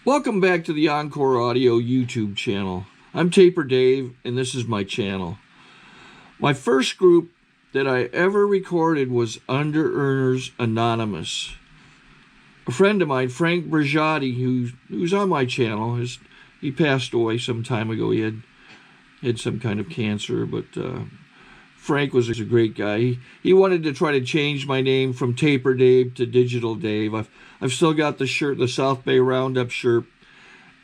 Welcome back to the Encore Audio YouTube channel. I'm Taper Dave, and this is my channel. My first group that I ever recorded was Underearners Anonymous. A friend of mine, Frank Brigiotti, who's on my channel, he passed away some time ago. He had some kind of cancer, but Frank was a great guy. He wanted to try to change my name from Taper Dave to Digital Dave. I've still got the shirt, the South Bay Roundup shirt,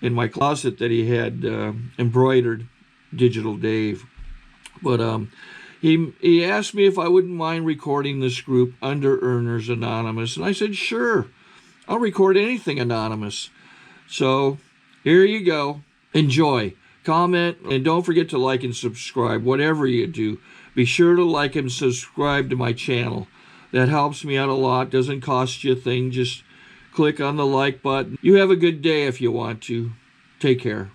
in my closet that he had embroidered Digital Dave. But he asked me if I wouldn't mind recording this group, Underearners Anonymous, and I said, sure, I'll record anything anonymous. So here you go. Enjoy, comment, and don't forget to like and subscribe, whatever you do. Be sure to like and subscribe to my channel. That helps me out a lot. Doesn't cost you a thing. Just click on the like button. You have a good day if you want to. Take care.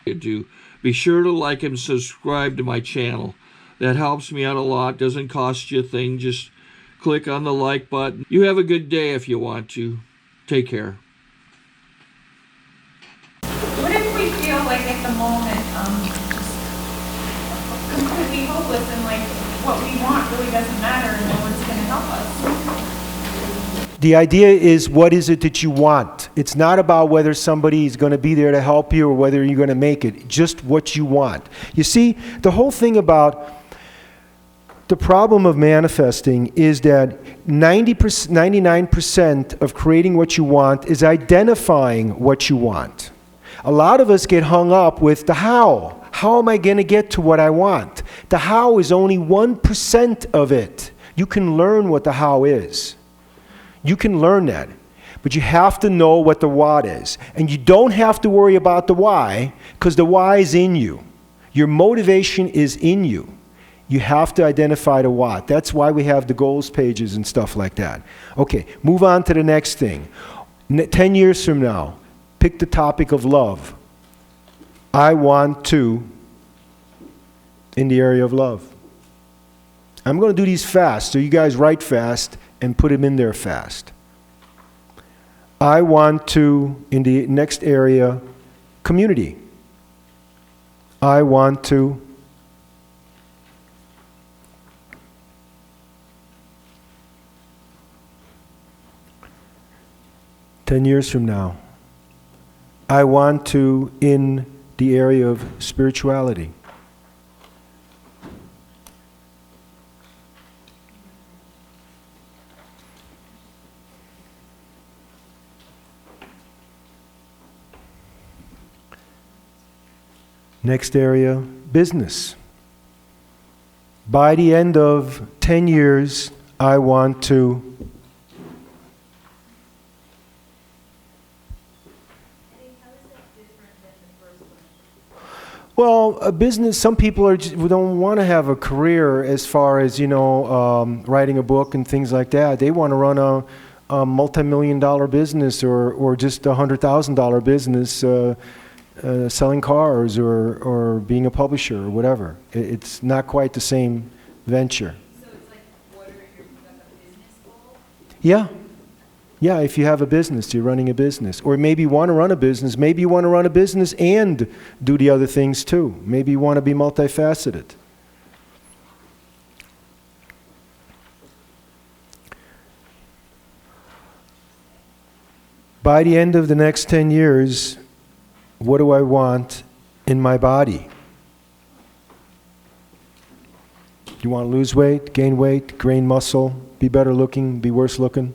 You do. Be sure to like and subscribe to my channel. That helps me out a lot. Doesn't cost you a thing. Just click on the like button. You have a good day if you want to. Take care. What if we feel like at the moment, completely hopeless and like what we want really doesn't matter and no one's going to help us? The idea is, what is it that you want? It's not about whether somebody is going to be there to help you or whether you're going to make it. Just what you want. You see, the whole thing about the problem of manifesting is that 99% of creating what you want is identifying what you want. A lot of us get hung up with the how. How am I going to get to what I want? The how is only 1% of it. You can learn what the how is. You can learn that. But you have to know what the what is. And you don't have to worry about the why, because the why is in you. Your motivation is in you. You have to identify the what. That's why we have the goals pages and stuff like that. Okay, move on to the next thing. 10 years from now, pick the topic of love. I want to, in the area of love. I'm going to do these fast, so you guys write fast and put them in there fast. I want to, in the next area, community. I want to, "10 years from now, I want to, in the area of spirituality." Next area, business. By the end of 10 years, I want to, well, a business, some people don't want to have a career as far as, writing a book and things like that. They want to run a multi-million-dollar business or just a $100,000 business selling cars or being a publisher or whatever. It's not quite the same venture. So it's like, what are your business goals? Yeah. Yeah, if you have a business, you're running a business. Or maybe you want to run a business. Maybe you want to run a business and do the other things too. Maybe you want to be multifaceted. By the end of the next 10 years, what do I want in my body? Do you want to lose weight, gain weight, gain muscle, be better looking, be worse looking?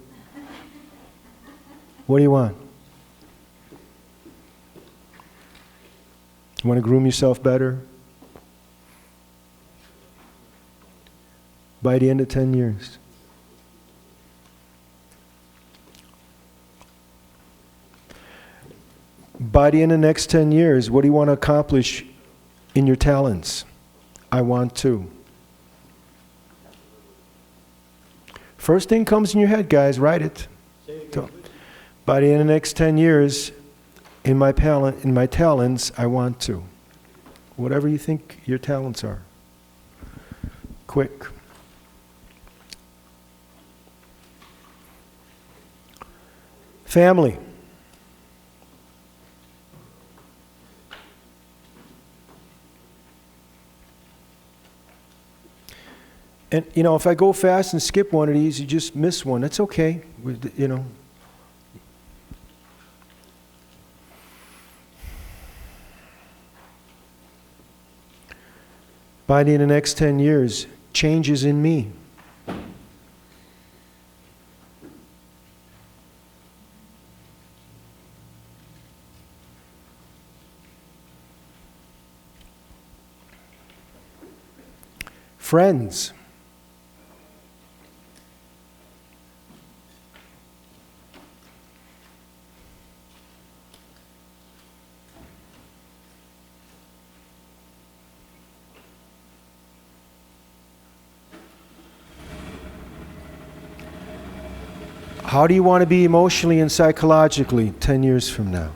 What do you want? You want to groom yourself better? By the end of 10 years. By the end of the next 10 years, what do you want to accomplish in your talents? I want to. First thing comes in your head, guys, write it. By the end of the next 10 years, in my talents, I want to. Whatever you think your talents are. Quick. Family. And, you know, if I go fast and skip one of these, you just miss one. That's okay, you know. By the end of the next 10 years, changes in me. Friends. How do you want to be emotionally and psychologically 10 years from now?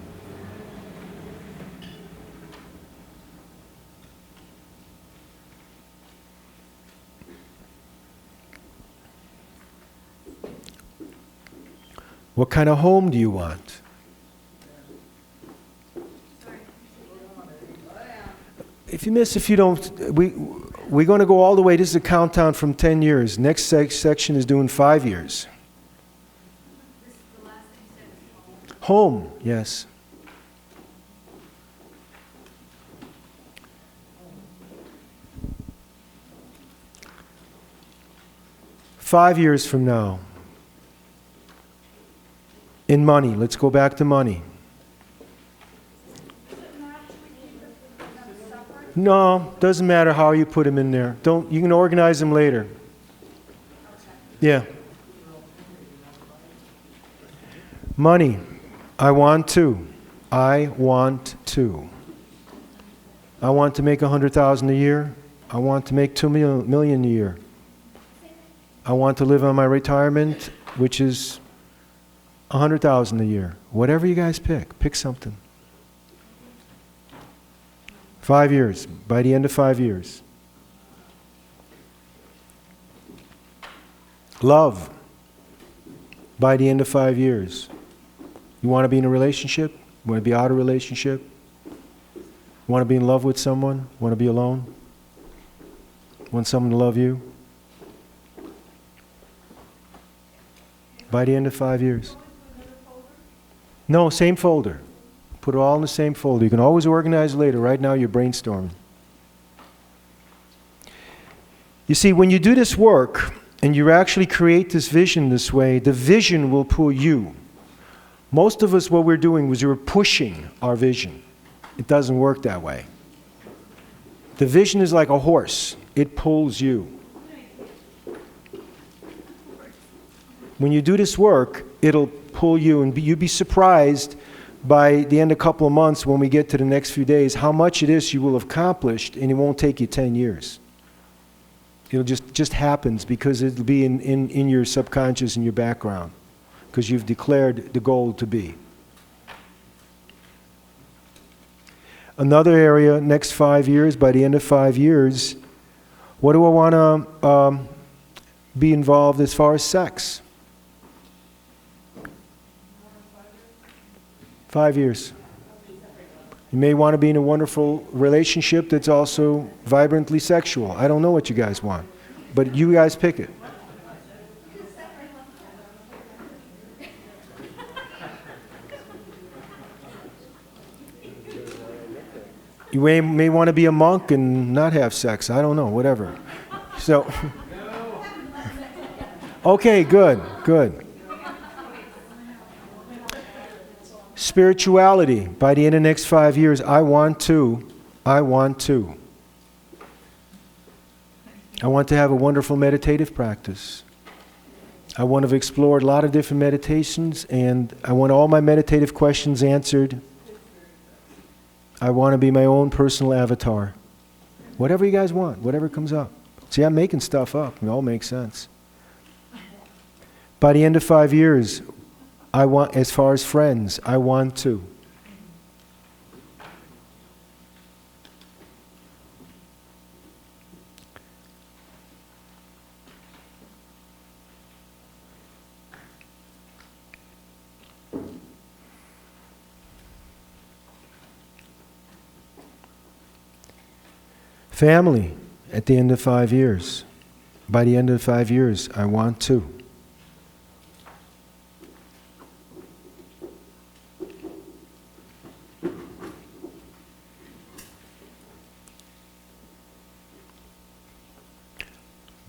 What kind of home do you want? If you miss, if you don't, we're going to go all the way. This is a countdown from 10 years. Next section is doing 5 years. Home, yes. Five years from now. In money, let's go back to money. No, doesn't matter how you put them in there. You can organize them later. Yeah. Money. I want to. I want to. I want to make $100,000 a year. I want to make $2 million a year. I want to live on my retirement, which is $100,000 a year. Whatever you guys pick. Pick something. 5 years. By the end of 5 years. Love. By the end of 5 years. You want to be in a relationship? You want to be out of a relationship? You want to be in love with someone? Want to be alone? Want someone to love you? By the end of 5 years. No, same folder. Put it all in the same folder. You can always organize later. Right now you're brainstorming. You see, when you do this work and you actually create this vision this way, the vision will pull you. Most of us, what we're doing was we're pushing our vision. It doesn't work that way. The vision is like a horse. It pulls you. When you do this work, it'll pull you, and you'll be surprised by the end of a couple of months when we get to the next few days how much it is you will have accomplished, and it won't take you 10 years. It'll just happens because it'll be in your subconscious, in your background, because you've declared the goal to be. Another area, next 5 years, by the end of 5 years, what do I want to be involved as far as sex? 5 years. You may want to be in a wonderful relationship that's also vibrantly sexual. I don't know what you guys want, but you guys pick it. You may want to be a monk and not have sex. I don't know, whatever. So, okay, good. Spirituality. By the end of the next 5 years, I want to have a wonderful meditative practice. I want to have explored a lot of different meditations, and I want all my meditative questions answered. I want to be my own personal avatar. Whatever you guys want, whatever comes up. See, I'm making stuff up. It all makes sense. By the end of 5 years, I want, as far as friends, I want to. Family at the end of 5 years. By the end of 5 years, I want to.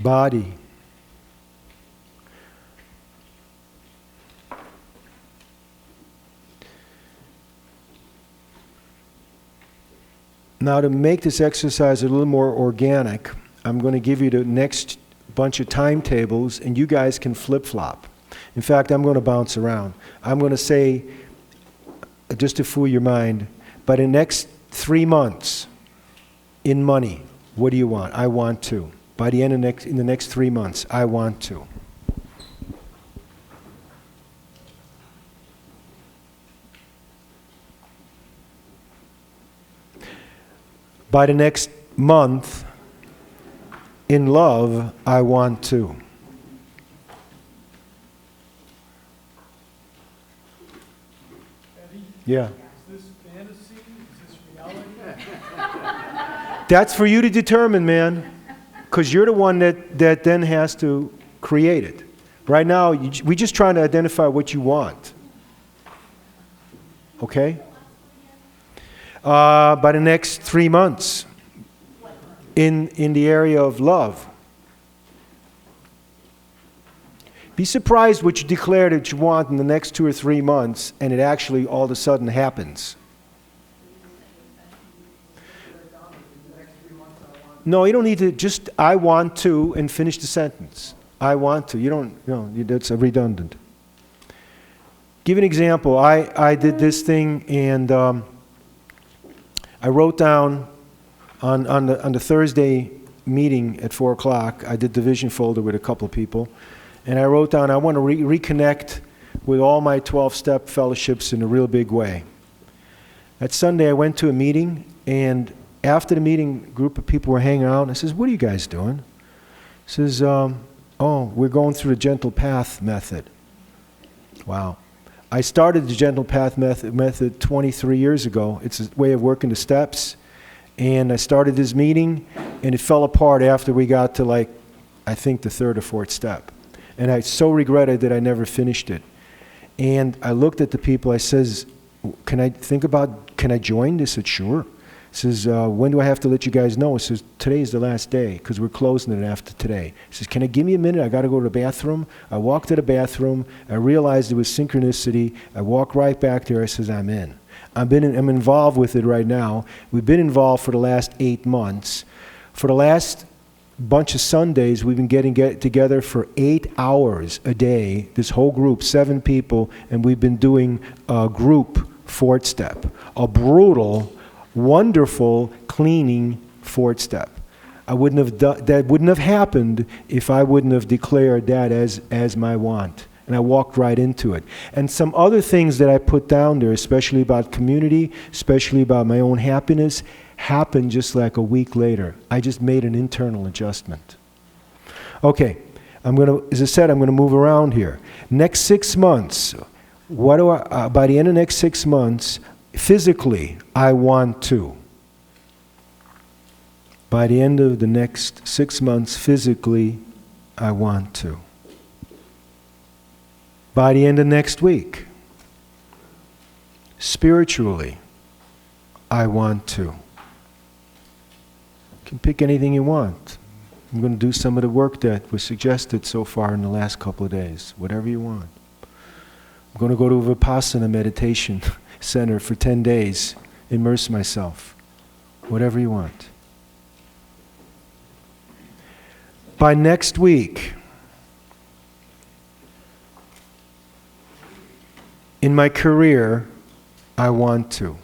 Body. Now, to make this exercise a little more organic, I'm going to give you the next bunch of timetables, and you guys can flip-flop. In fact, I'm going to bounce around. I'm going to say, just to fool your mind, by the next 3 months, in money, what do you want? I want to. By the end of in the next 3 months, I want to. By the next month, in love, I want to. Yeah. Is this fantasy? Is this reality? That's for you to determine, man, because you're the one that then has to create it. Right now, we're just trying to identify what you want. Okay? By the next 3 months, in the area of love. Be surprised what you declare that you want in the next 2 or 3 months, and it actually all of a sudden happens. No, you don't need to just, I want to, and finish the sentence. I want to. You don't, that's redundant. Give an example. I did this thing, and I wrote down on the Thursday meeting at 4 o'clock, I did the vision folder with a couple of people, and I wrote down, I want to reconnect with all my 12-step fellowships in a real big way. That Sunday, I went to a meeting, and after the meeting, a group of people were hanging out, and I says, what are you guys doing? He says, oh, we're going through the gentle path method. Wow. I started the gentle path method 23 years ago. It's a way of working the steps. And I started this meeting, and it fell apart after we got to, like, I think the 3rd or 4th step. And I so regretted that I never finished it. And I looked at the people, I says, can I join? They said, sure. He says, when do I have to let you guys know? He says, today is the last day, because we're closing it after today. He says, can I give me a minute? I got to go to the bathroom. I walked to the bathroom. I realized it was synchronicity. I walked right back there. I says, I'm in. I'm involved with it right now. We've been involved for the last 8 months. For the last bunch of Sundays, we've been getting together for 8 hours a day, this whole group, 7 people, and we've been doing a group 4th step, a brutal, wonderful cleaning 4th step. That wouldn't have happened if I wouldn't have declared that as my want. And I walked right into it. And some other things that I put down there, especially about community, especially about my own happiness, happened just like a week later. I just made an internal adjustment. Okay, as I said, I'm going to move around here. Next 6 months, by the end of the next 6 months, physically, I want to. By the end of the next 6 months, physically, I want to. By the end of next week, spiritually, I want to. You can pick anything you want. I'm going to do some of the work that was suggested so far in the last couple of days, whatever you want. I'm going to go to a Vipassana meditation center for 10 days, immerse myself, whatever you want. By next week, in my career, I want to.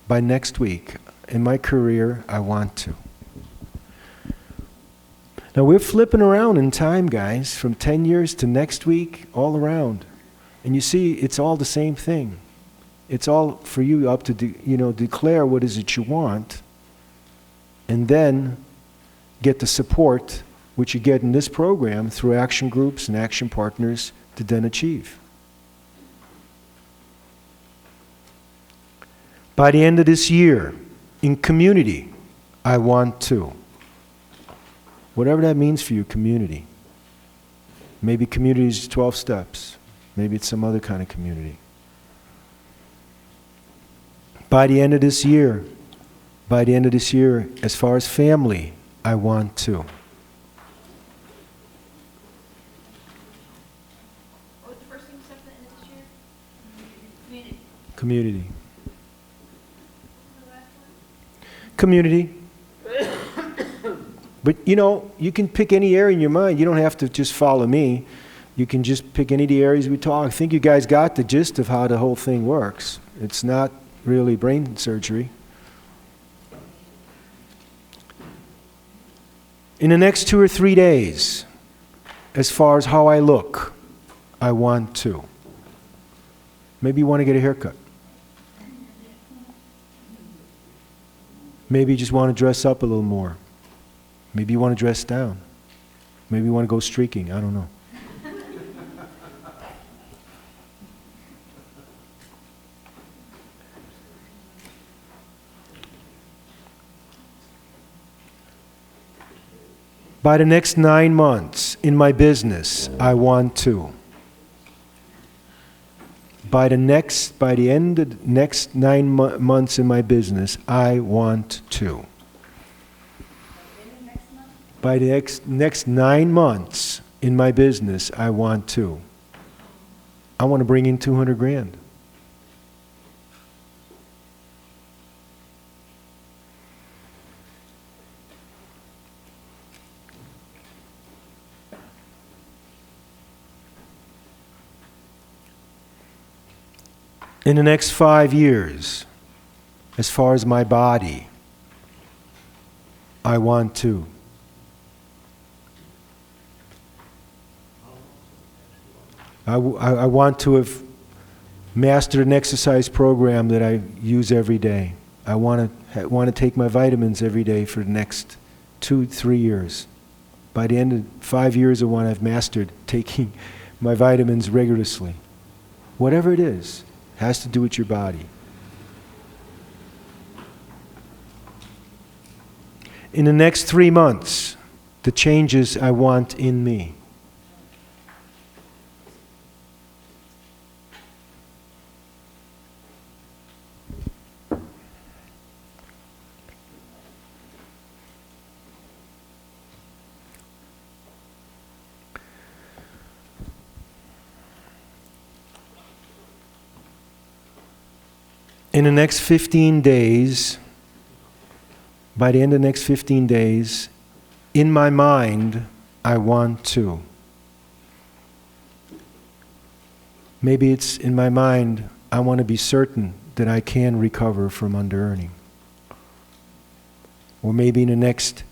By next week, in my career, I want to. Now we're flipping around in time, guys, from 10 years to next week, all around. And you see, it's all the same thing. It's all for you up to, declare what is it you want, and then get the support, which you get in this program through action groups and action partners to then achieve. By the end of this year, in community, I want to. Whatever that means for you, community. Maybe community is 12 steps. Maybe it's some other kind of community. By the end of this year, as far as family, I want to. What was the first thing you said at the end of this year? Community. Community. What was the last one? Community. But you know, you can pick any area in your mind. You don't have to just follow me. You can just pick any of the areas we talk. I think you guys got the gist of how the whole thing works. It's not really brain surgery. In the next 2 or 3 days, as far as how I look, I want to. Maybe you want to get a haircut. Maybe you just want to dress up a little more. Maybe you want to dress down. Maybe you want to go streaking. I don't know. By the next 9 months in my business, I want to. By the end of the next 9 months in my business, I want to. By the next 9 months in my business, I want to. I want to bring in 200 grand. In the next 5 years, as far as my body, I want to. I want to have mastered an exercise program that I use every day. I want to take my vitamins every day for the next 2-3 years. By the end of 5 years, I want to have mastered taking my vitamins rigorously. Whatever it is, has to do with your body. In the next 3 months, the changes I want in me. In the next 15 days, by the end of the next 15 days, in my mind, I want to. Maybe it's in my mind, I want to be certain that I can recover from under-earning. Or maybe in the next,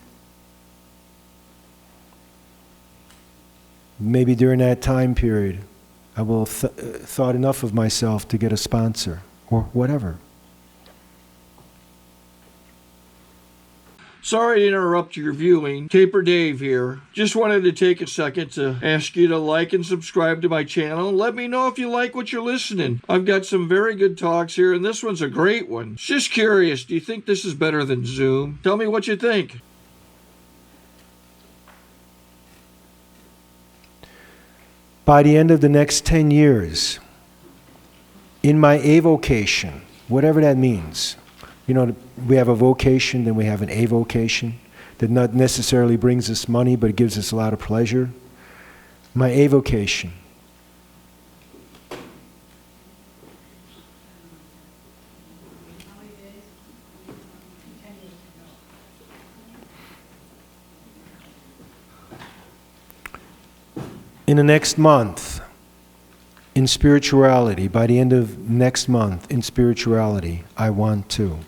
maybe during that time period, I will have thought enough of myself to get a sponsor. Or whatever. Sorry to interrupt your viewing. Taper Dave here. Just wanted to take a second to ask you to like and subscribe to my channel. Let me know if you like what you're listening. I've got some very good talks here, and this one's a great one. Just curious, do you think this is better than Zoom? Tell me what you think. By the end of the next 10 years, in my avocation, whatever that means. You know, we have a vocation, then we have an avocation that not necessarily brings us money, but it gives us a lot of pleasure. My avocation. In the next month, in spirituality, by the end of next month, in spirituality, I want to.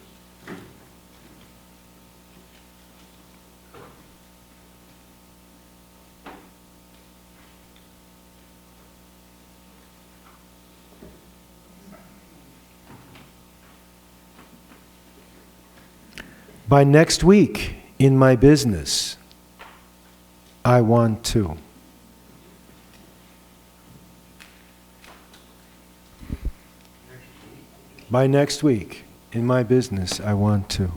By next week, in my business, I want to. By next week, in my business, I want to.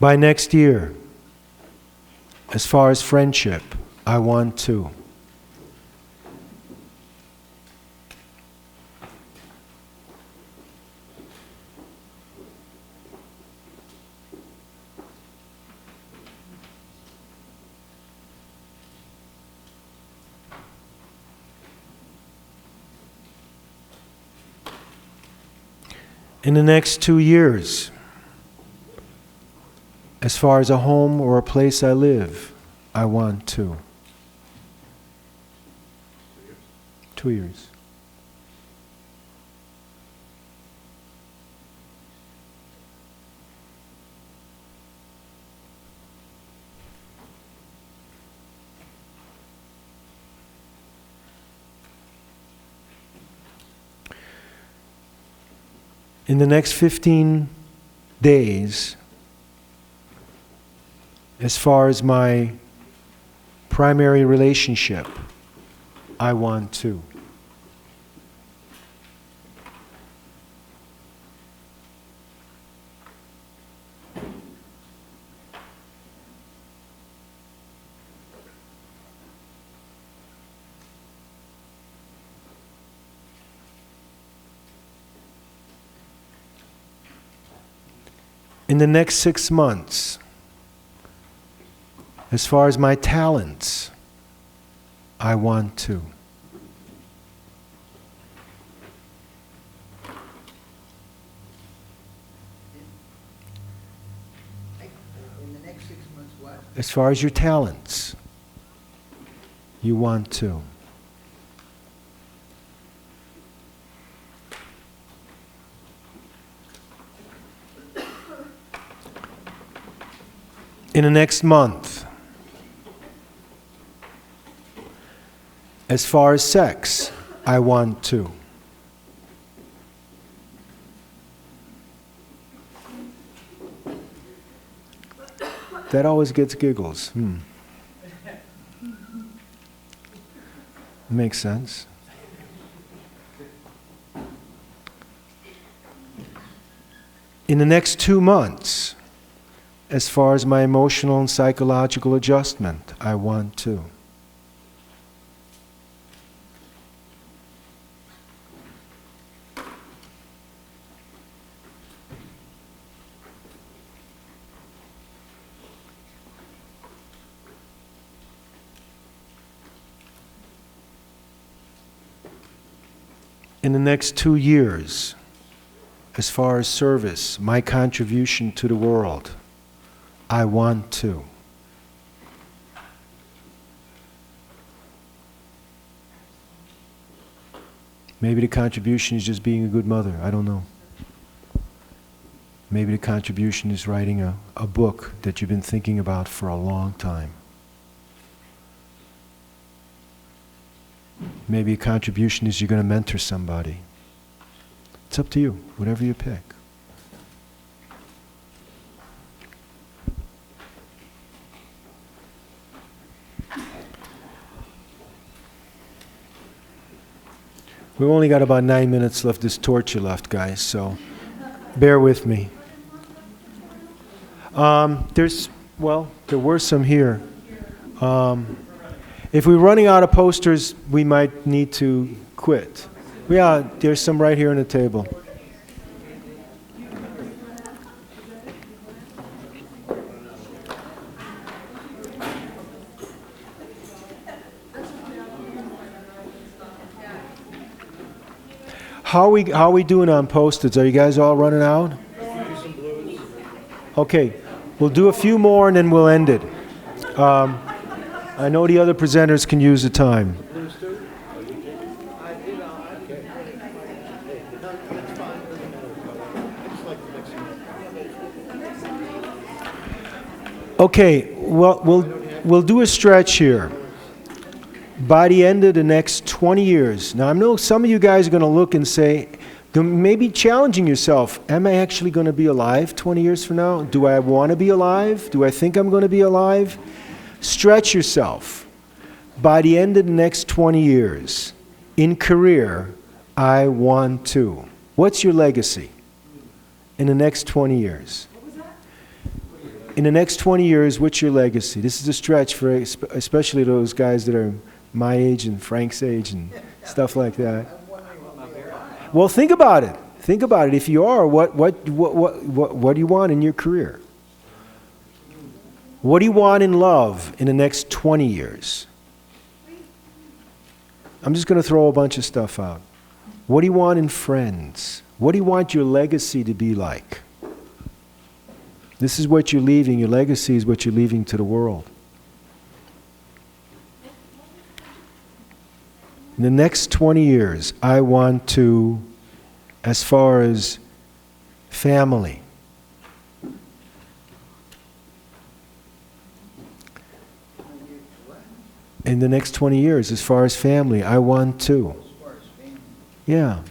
By next year, as far as friendship, I want 2. In the next 2 years, as far as a home or a place I live, I want 2. 2 years. In the next 15 days, as far as my primary relationship, I want 2. In the next 6 months, as far as my talents, I want 2. In the next 6 months, what? As far as your talents, you want 2. In the next month, as far as sex, I want 2. That always gets giggles. Makes sense. In the next 2 months, as far as my emotional and psychological adjustment, I want 2. In the next 2 years, as far as service, my contribution to the world, I want 2. Maybe the contribution is just being a good mother. I don't know. Maybe the contribution is writing a book that you've been thinking about for a long time. Maybe a contribution is you're going to mentor somebody. It's up to you, whatever you pick. We've only got about 9 minutes left, this torture left, guys, so bear with me. There were some here. If we're running out of posters, we might need to quit. Yeah, there's some right here on the table. How are we doing on posters? Are you guys all running out? Okay, we'll do a few more and then we'll end it. I know the other presenters can use the time. Okay, well, we'll do a stretch here. By the end of the next 20 years, now I know some of you guys are going to look and say, maybe challenging yourself, am I actually going to be alive 20 years from now? Do I want to be alive? Do I think I'm going to be alive? Stretch yourself. By the end of the next 20 years, in career, I want to. What's your legacy in the next 20 years? in the next 20 years, what's your legacy? This is a stretch for especially those guys that are my age and Frank's age and stuff like that. Well, think about it. Think about it. If you are, what do you want in your career? What do you want in love in the next 20 years? I'm just going to throw a bunch of stuff out. What do you want in friends? What do you want your legacy to be like? This is what you're leaving. Your legacy is what you're leaving to the world. In the next 20 years, I want to, as far as family, in the next 20 years, as far as family, I want to. Yeah.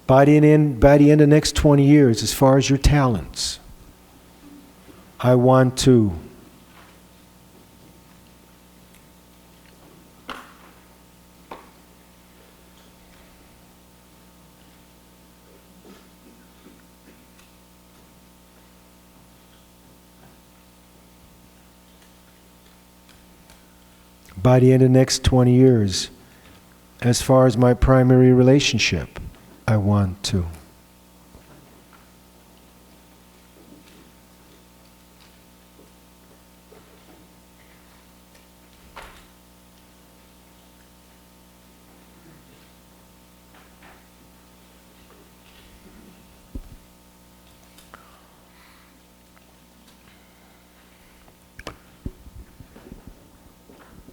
By the end of the next 20 years, as far as your talents, I want to. By the end of the next 20 years, as far as my primary relationship, I want to.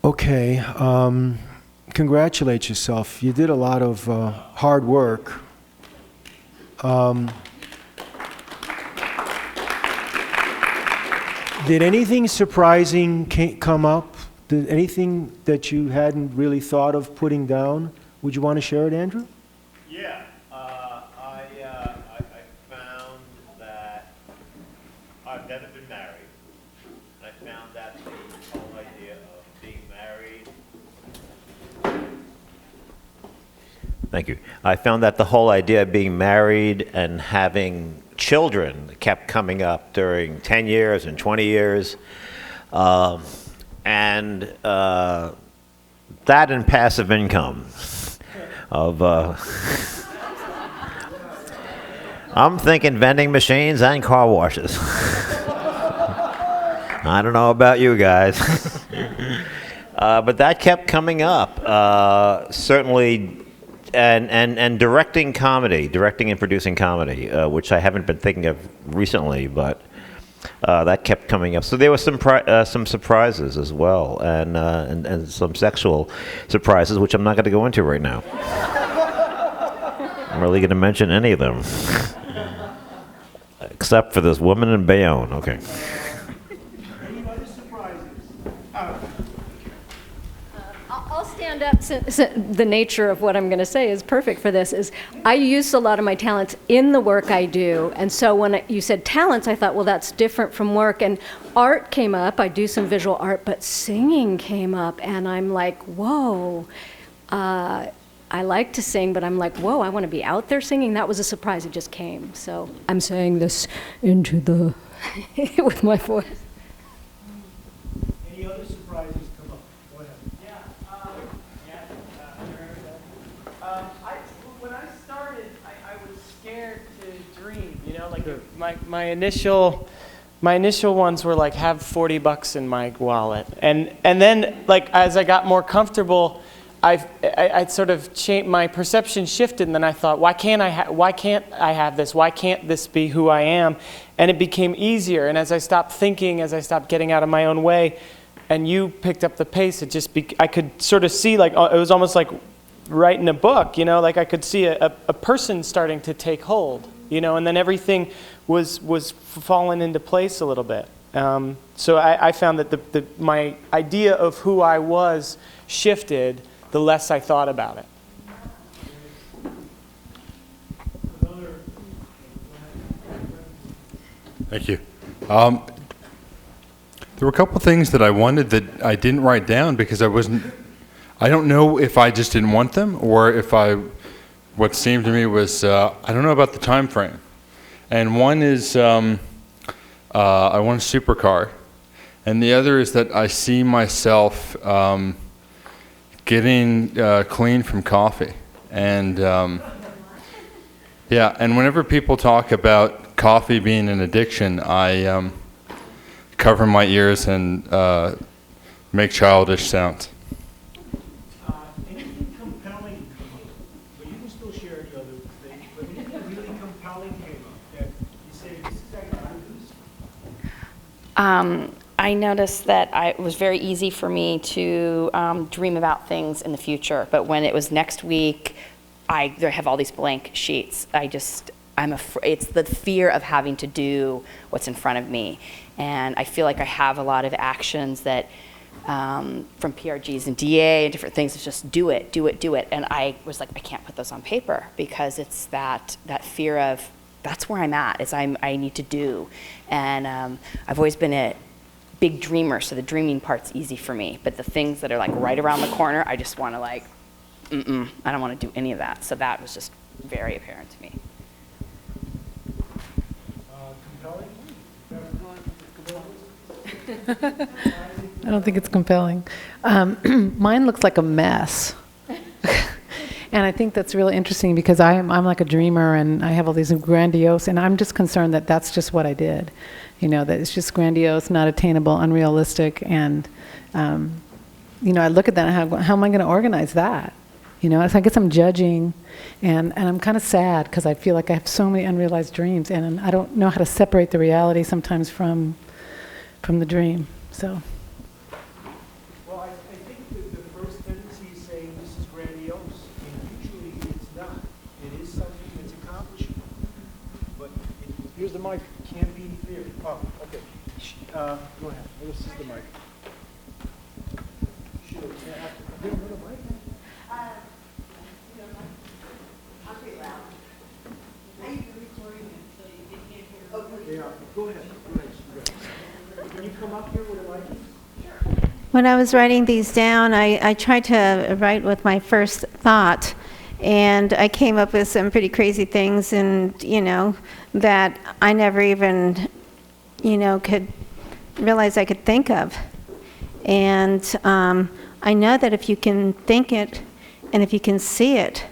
Okay, congratulate yourself. You did a lot of hard work. Did anything surprising come up? Did anything that you hadn't really thought of putting down? Would you want to share it, Andrew? Yeah, I found that I've never been married. I found that the whole idea of being married. Thank you. I found that the whole idea of being married and having children kept coming up during 10 years and 20 years. That and passive income of I'm thinking vending machines and car washes. I don't know about you guys. But that kept coming up. Certainly, and directing and producing comedy, which I haven't been thinking of recently, but that kept coming up. So there were some surprises as well, and some sexual surprises, which I'm not going to go into right now. I'm really going to mention any of them, except for this woman in Bayonne. Okay. Any other surprises? I'll stand up since the nature of what I'm going to say is perfect for this. Is I use a lot of my talents in the work I do, and so when you said talents, I thought, well, that's different from work. And art came up. I do some visual art, but singing came up, and I'm like, whoa. I like to sing, but I'm like, whoa, I want to be out there singing. That was a surprise. It just came. So I'm saying this into the with my voice. Any other surprises come up? Go ahead. When I started, I was scared to dream. You know, like my initial ones were like, have $40 in my wallet, and then like as I got more comfortable, I sort of changed, my perception shifted, and then I thought, why can't I have this? Why can't this be who I am? And it became easier. And as I stopped thinking, as I stopped getting out of my own way, and you picked up the pace, it just I could sort of see, like, it was almost like writing a book, you know, like I could see a person starting to take hold, you know, and then everything was falling into place a little bit. So I found that my idea of who I was shifted the less I thought about it. Thank you. There were a couple things that I wanted that I didn't write down because I don't know if I just didn't want them or if what seemed to me was, I don't know about the time frame. And one is I want a supercar. And the other is that I see myself getting clean from coffee. And yeah, and whenever people talk about coffee being an addiction, I cover my ears and make childish sounds. Anything compelling come up, but you can still share the other things, but anything really compelling came up that you say, this is actually how to do this? I noticed that it was very easy for me to dream about things in the future, but when it was next week, I have all these blank sheets. It's the fear of having to do what's in front of me. And I feel like I have a lot of actions that, from PRGs and DA and different things, it's just do it. And I was like, I can't put those on paper because it's that fear of, that's where I'm at, is I need to do. And I've always been a big dreamer, so the dreaming part's easy for me. But the things that are like right around the corner, I just want to like, I don't want to do any of that. So that was just very apparent to me. I don't think it's compelling. Mine looks like a mess. And I think that's really interesting because I'm like a dreamer and I have all these grandiose, and I'm just concerned that that's just what I did. You know, that it's just grandiose, not attainable, unrealistic, and, you know, I look at that and how am I going to organize that? You know, I guess I'm judging, and I'm kind of sad because I feel like I have so many unrealized dreams, and I don't know how to separate the reality sometimes from the dream, so. Well, I think that the first tendency is saying this is grandiose, and usually it's not. It is something that's accomplishable. But here's the mic. Can't be fear. Oh, okay. Go ahead. This is the mic. Sure. Give him the mic. I'll be loud. I used to recording it so you can't hear. Oh, Yeah. Go ahead. Can you come up here with a mic? When I was writing these down, I tried to write with my first thought, and I came up with some pretty crazy things, and, you know, that I never even, you know, could realize I could think of. And I know that if you can think it, and if you can see it,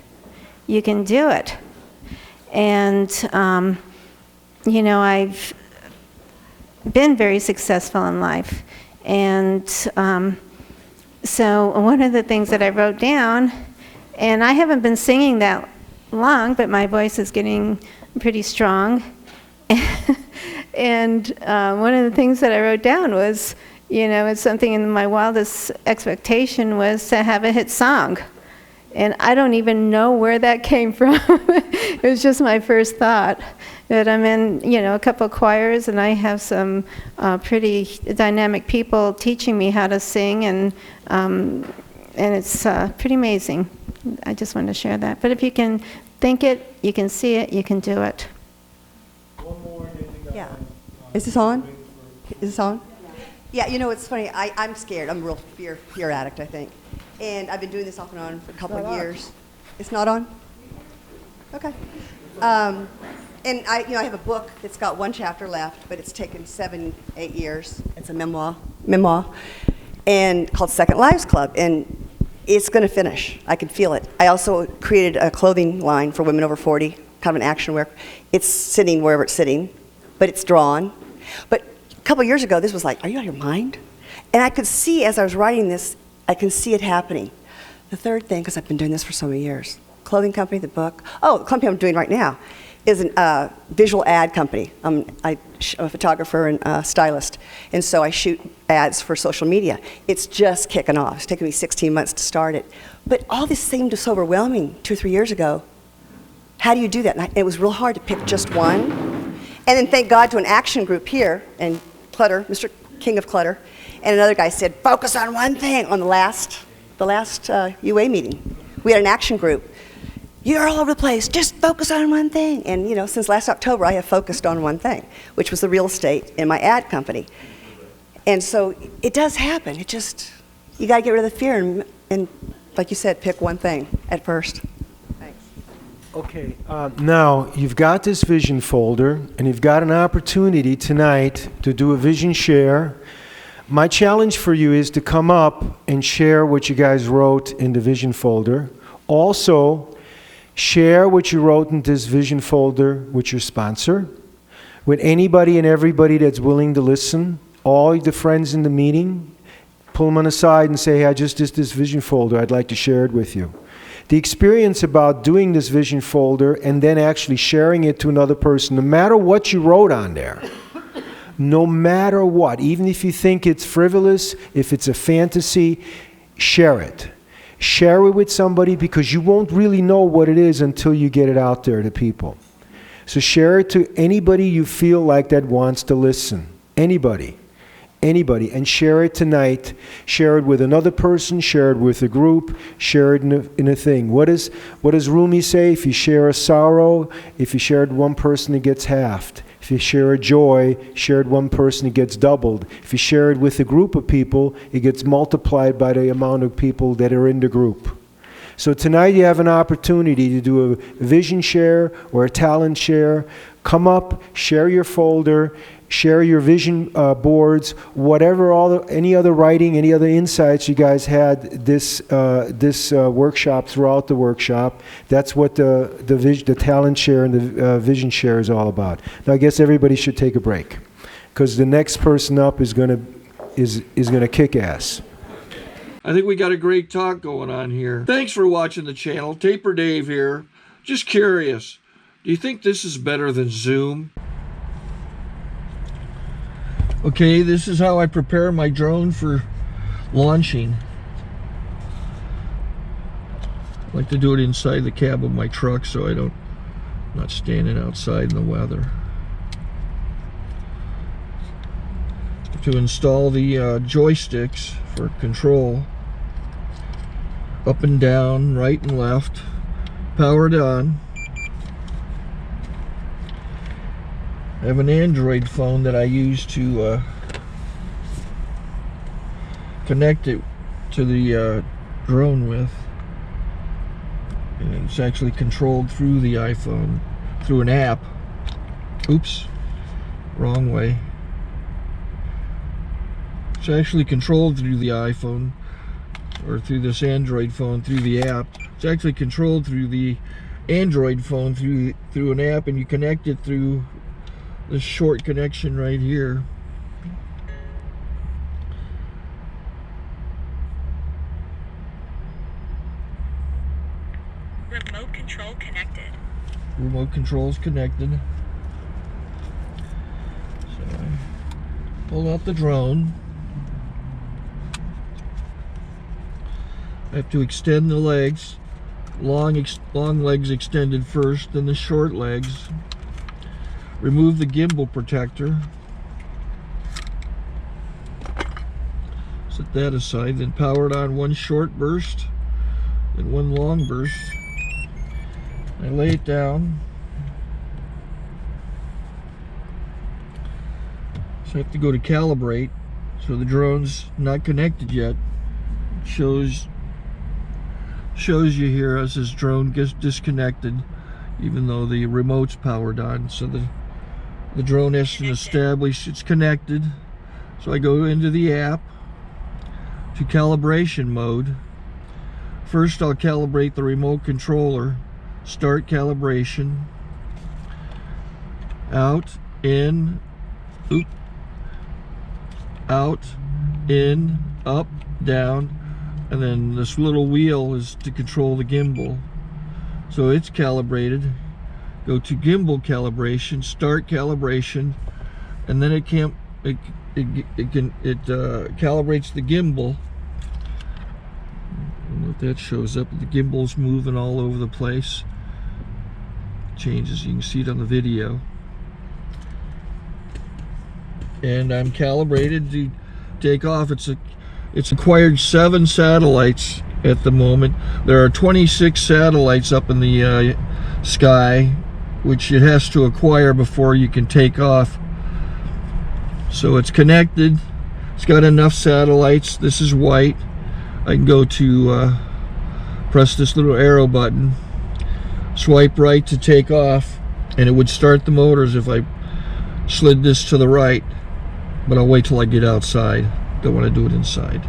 you can do it. And, you know, I've been very successful in life. And so one of the things that I wrote down, and I haven't been singing that long, but my voice is getting pretty strong. And one of the things that I wrote down was, you know, it's something in my wildest expectation was to have a hit song. And I don't even know where that came from. It was just my first thought. That I'm in, you know, a couple of choirs, and I have some pretty dynamic people teaching me how to sing, and it's pretty amazing. I just wanted to share that. But if you can think it, you can see it, you can do it. One more. Yeah. Is this on? Is this on? Yeah, you know, it's funny. I'm scared. I'm a real fear addict, I think. And I've been doing this off and on for a couple of years. It's not on? Okay. And I have a book that's got one chapter left, but it's taken 7-8 years. It's a memoir, and called Second Lives Club, and it's going to finish. I can feel it. I also created a clothing line for women over 40, kind of an action wear. It's sitting wherever it's sitting, but it's drawn. But a couple years ago, this was like, are you out of your mind? And I could see, as I was writing this, I can see it happening. The third thing, because I've been doing this for so many years, clothing company, the book. Oh, the company I'm doing right now is a visual ad company. I'm a photographer and a stylist, and so I shoot ads for social media. It's just kicking off. It's taken me 16 months to start it. But all this seemed so overwhelming 2 or 3 years ago. How do you do that? And it was real hard to pick just one. And then thank God to an action group here, and Clutter, Mr. King of Clutter, and another guy said, focus on one thing on the last UA meeting. We had an action group. You're all over the place, just focus on one thing. And you know, since last October, I have focused on one thing, which was the real estate in my ad company. And so it does happen. It just, you gotta get rid of the fear and like you said, pick one thing at first. Thanks. Okay, now you've got this vision folder, and you've got an opportunity tonight to do a vision share. My challenge for you is to come up and share what you guys wrote in the vision folder. Also, share what you wrote in this vision folder with your sponsor, with anybody and everybody that's willing to listen, all the friends in the meeting. Pull them on the side and say, hey, I just did this vision folder, I'd like to share it with you. The experience about doing this vision folder and then actually sharing it to another person, no matter what you wrote on there, no matter what, even if you think it's frivolous, if it's a fantasy, share it. Share it with somebody, because you won't really know what it is until you get it out there to people. So share it to anybody you feel like that wants to listen. Anybody, and share it tonight. Share it with another person, share it with a group, share it in a thing. What does Rumi say? If you share a sorrow, if you share it with one person, it gets halved. If you share a joy, share it with one person, it gets doubled. If you share it with a group of people, it gets multiplied by the amount of people that are in the group. So tonight you have an opportunity to do a vision share or a talent share. Come up, share your folder, share your vision boards, whatever, any other writing, any other insights you guys had this workshop, throughout the workshop. That's what the talent share and the vision share is all about. Now I guess everybody should take a break, because the next person up is gonna kick ass. I think we got a great talk going on here. Thanks for watching the channel. Taper Dave here. Just curious, do you think this is better than Zoom? Okay, this is how I prepare my drone for launching. I like to do it inside the cab of my truck so I'm not standing outside in the weather. To install the joysticks for control, up and down, right and left, powered on. I have an Android phone that I use to connect it to the drone with. And it's actually controlled through the iPhone, through an app. Oops, wrong way. It's actually controlled through the iPhone, or through this Android phone, through the app. It's actually controlled through the Android phone, through an app, and you connect it through this short connection right here. Remote control connected. Remote control's connected. So I pull out the drone. I have to extend the legs. Long legs extended first, then the short legs. Remove the gimbal protector. Set that aside, then power it on one short burst, then one long burst. I lay it down. So I have to go to calibrate. So the drone's not connected yet. It shows you here as this drone gets disconnected, even though the remote's powered on. So the drone has to establish it's connected. So I go into the app to calibration mode. First I'll calibrate the remote controller. Start calibration. Out, in, oop, out, in, up, down, and then this little wheel is to control the gimbal. So it's calibrated. Go to gimbal calibration, start calibration, and then it calibrates the gimbal. I don't know if that shows up. The gimbal's moving all over the place. Changes, you can see it on the video. And I'm calibrated to take off. It's acquired 7 satellites at the moment. There are 26 satellites up in the sky, which it has to acquire before you can take off. So it's connected. It's got enough satellites. This is white. I can go to press this little arrow button. swipe right to take off, and it would start the motors if I slid this to the right, but I'll wait till I get outside. Don't want to do it inside.